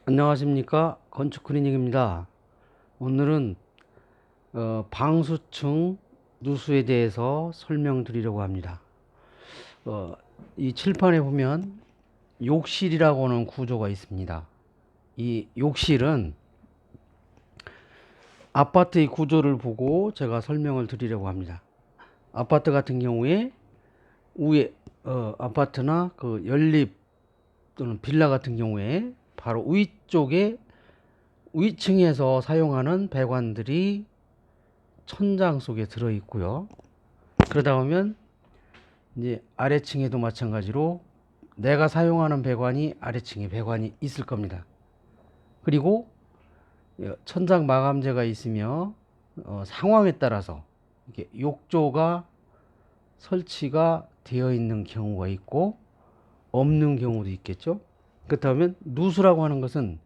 안녕하십니까, 건축 클리닉입니다. 오늘은 방수층 누수에 대해서 설명드리려고 합니다. 이 칠판에 보면 욕실이라고 하는 구조가 있습니다. 이 욕실은 아파트의 구조를 보고 제가 설명을 드리려고 합니다. 아파트 같은 경우에 위에 아파트나 그 연립 또는 빌라 같은 경우에 바로 위쪽에 위층에서 사용하는 배관들이 천장 속에 들어 있고요. 그러다 보면 이제 아래층에도 마찬가지로 내가 사용하는 배관이 아래층에 배관이 있을 겁니다. 그리고 천장 마감재가 있으며 상황에 따라서 이렇게 욕조가 설치가 되어 있는 경우가 있고 없는 경우도 있겠죠. 그렇다면 누수라고 하는 것은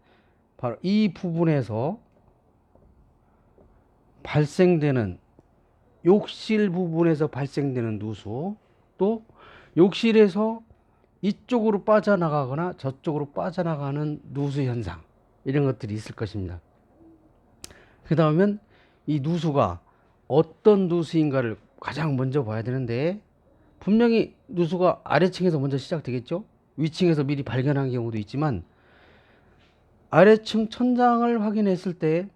바로 이 부분에서 발생되는 욕실 부분에서 발생되는 누수, 또 욕실에서 이쪽으로 빠져나가거나 저쪽으로 빠져나가는 누수 현상, 이런 것들이 있을 것입니다. 그 다음엔 이 누수가 어떤 누수인가를 가장 먼저 봐야 되는데, 분명히 누수가 아래층에서 먼저 시작되겠죠. 위층에서 미리 발견한 경우도 있지만 아래층 천장을 확인했을 때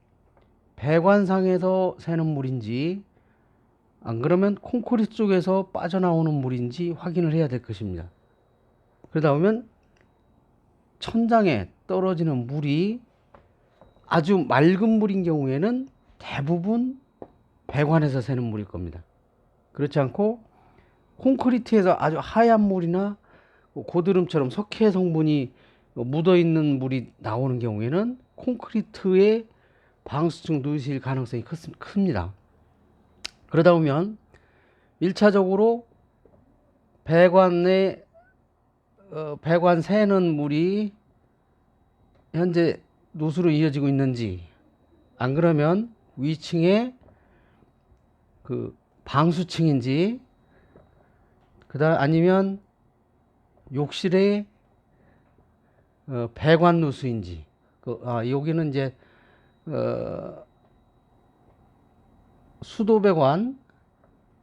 배관상에서 새는 물인지 안 그러면 콘크리트 쪽에서 빠져나오는 물인지 확인을 해야 될 것입니다. 그러다 보면 천장에 떨어지는 물이 아주 맑은 물인 경우에는 대부분 배관에서 새는 물일 겁니다. 그렇지 않고 콘크리트에서 아주 하얀 물이나 고드름처럼 석회 성분이 묻어있는 물이 나오는 경우에는 콘크리트의 방수층 누수일 가능성이 큽니다. 그러다 보면 1차적으로 배관에 배관 새는 물이 현재 누수로 이어지고 있는지, 안 그러면 위층에 그 방수층인지, 그다음 아니면 욕실의 배관 누수인지, 여기는 이제 수도 배관,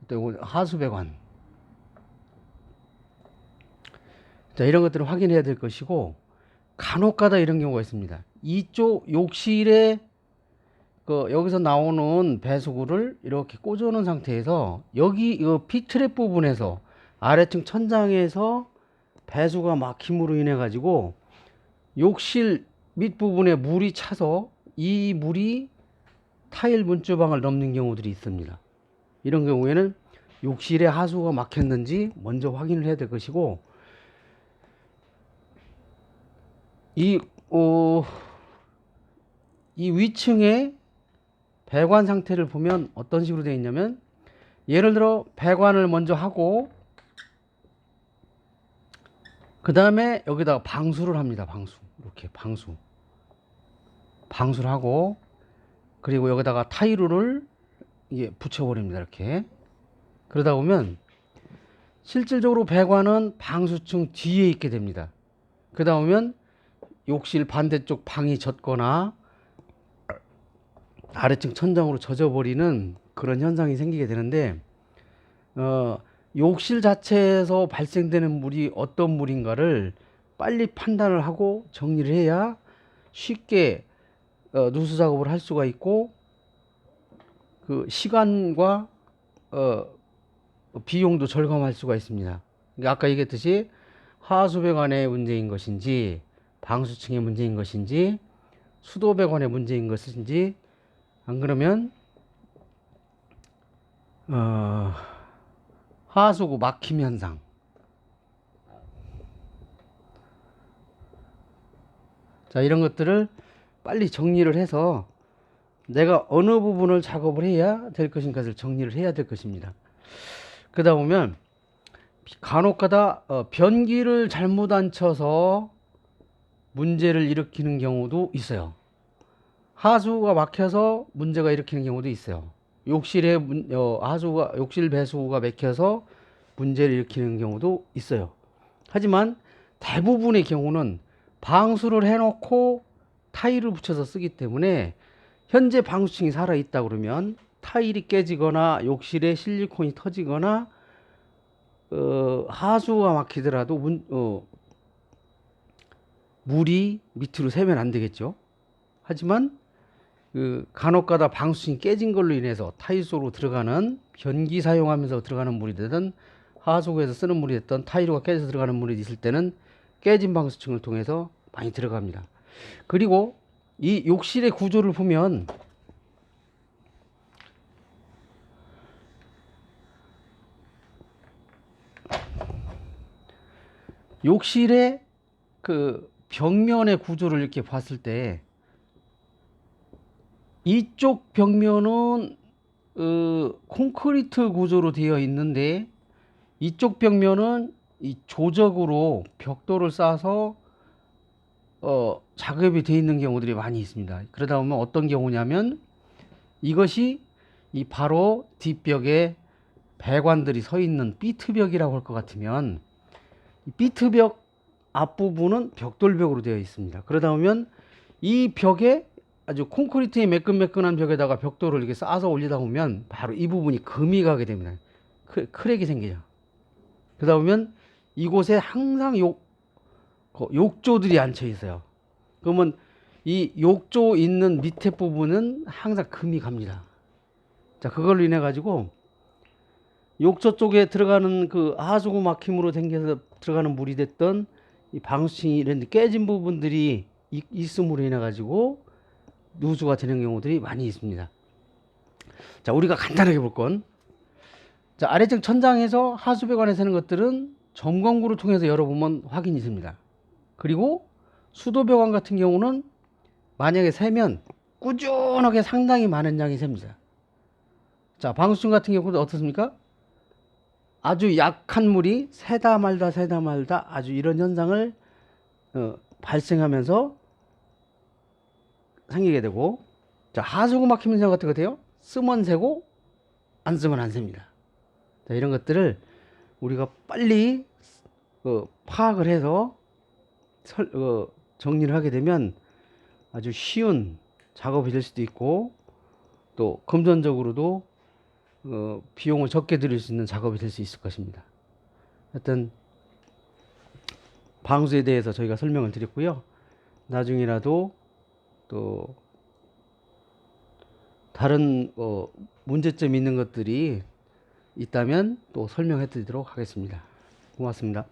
또 하수 배관, 자, 이런 것들을 확인해야 될 것이고, 간혹가다 이런 경우가 있습니다. 이쪽 욕실에 여기서 나오는 배수구를 이렇게 꽂아놓은 상태에서 여기 이 P트랩 부분에서 아래층 천장에서 배수가 막힘으로 인해 가지고 욕실 밑부분에 물이 차서 이 물이 타일 문주방을 넘는 경우들이 있습니다. 이런 경우에는 욕실에 하수가 막혔는지 먼저 확인을 해야 될 것이고, 이 위층에 배관 상태를 보면 어떤 식으로 되어 있냐면, 예를 들어 배관을 먼저 하고 그 다음에 여기다가 방수를 합니다. 이렇게 방수를 하고, 그리고 여기다가 타일을 붙여버립니다. 이렇게. 그러다 보면 실질적으로 배관은 방수층 뒤에 있게 됩니다. 그러다 보면 욕실 반대쪽 방이 젖거나 아래층 천장으로 젖어버리는 그런 현상이 생기게 되는데, 욕실 자체에서 발생되는 물이 어떤 물인가를 빨리 판단을 하고 정리를 해야 쉽게 누수 작업을 할 수가 있고, 그 시간과 비용도 절감할 수가 있습니다. 그러니까 아까 얘기했듯이 하수배관의 문제인 것인지, 방수층의 문제인 것인지, 수도배관의 문제인 것인지, 안 그러면 하수구 막힘 현상, 자, 이런 것들을 빨리 정리를 해서 내가 어느 부분을 작업을 해야 될 것인가를 정리를 해야 될 것입니다. 그러다 보면 간혹가다 변기를 잘못 안쳐서 문제를 일으키는 경우도 있어요. 하수가 막혀서 문제가 일으키는 경우도 있어요. 욕실 배수구가 막혀서 문제를 일으키는 경우도 있어요. 하지만 대부분의 경우는 방수를 해놓고 타일을 붙여서 쓰기 때문에 현재 방수층이 살아있다 그러면 타일이 깨지거나 욕실에 실리콘이 터지거나 하수가 막히더라도 물이 밑으로 새면 안 되겠죠. 하지만 간혹가다 방수층이 깨진 걸로 인해서 타일 속으로 들어가는 변기 사용하면서 들어가는 물이 되든 하수구에서 쓰는 물이 됐든 타일로가 깨져서 들어가는 물이 있을 때는 깨진 방수층을 통해서 많이 들어갑니다. 그리고 이 욕실의 구조를 보면 욕실의 벽면의 구조를 이렇게 봤을 때 이쪽 벽면은 콘크리트 구조로 되어 있는데 이쪽 벽면은 이 조적으로 벽돌을 쌓아서 작업이 되어 있는 경우들이 많이 있습니다. 그러다 보면 어떤 경우냐면 이것이 이 바로 뒷벽에 배관들이 서 있는 비트벽이라고 할 것 같으면 이 비트벽 앞부분은 벽돌벽으로 되어 있습니다. 그러다 보면 이 벽에 아주 콘크리트의 매끈매끈한 벽에다가 벽돌을 이렇게 쌓아서 올리다 보면 바로 이 부분이 금이 가게 됩니다. 크랙이 생기죠. 그러다 보면 이곳에 항상 욕조들이 앉혀 있어요. 그러면 이 욕조 있는 밑에 부분은 항상 금이 갑니다. 자, 그걸로 인해 가지고 욕조 쪽에 들어가는 하수구 막힘으로 생겨서 들어가는 물이 됐던 이 방수층이 이런 데 깨진 부분들이 있음으로 인해 가지고 누수가 되는 경우들이 많이 있습니다. 자, 우리가 간단하게 볼 건, 자, 아래층 천장에서 하수배관에 새는 것들은 점검구를 통해서 열어보면 확인이 됩니다. 그리고 수도배관 같은 경우는 만약에 새면 꾸준하게 상당히 많은 양이 셉니다. 자, 방수층 같은 경우도 어떻습니까? 아주 약한 물이 새다 말다 아주 이런 현상을 발생하면서 생기게 되고, 자, 하수구 막히는 현상 같은 거 같아요. 쓰면 새고 안 쓰면 안 셉니다. 자, 이런 것들을 우리가 빨리 파악을 해서 정리를 하게 되면 아주 쉬운 작업이 될 수도 있고 또 금전적으로도 비용을 적게 들일 수 있는 작업이 될 수 있을 것입니다. 하여튼 방수에 대해서 저희가 설명을 드렸고요. 나중이라도 또 다른 문제점이 있는 것들이 있다면 또 설명해 드리도록 하겠습니다. 고맙습니다.